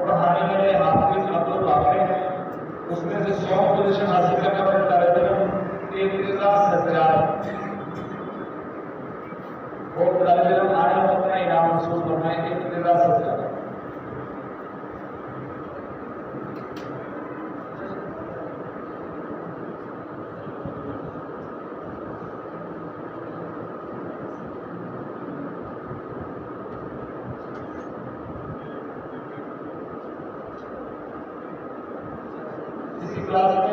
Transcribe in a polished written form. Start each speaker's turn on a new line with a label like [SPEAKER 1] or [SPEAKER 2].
[SPEAKER 1] पढ़ाने वाले हाफिज अब्दुल वाक़िद हैं, उसमें से 100 पोजीशन हासिल करने वाले तालिब इल्म इर्तिज़ा सज्जाद, वो तालिब इल्म आए और अपना इनाम हासिल करना है इर्तिज़ा सज्जाद। क्लास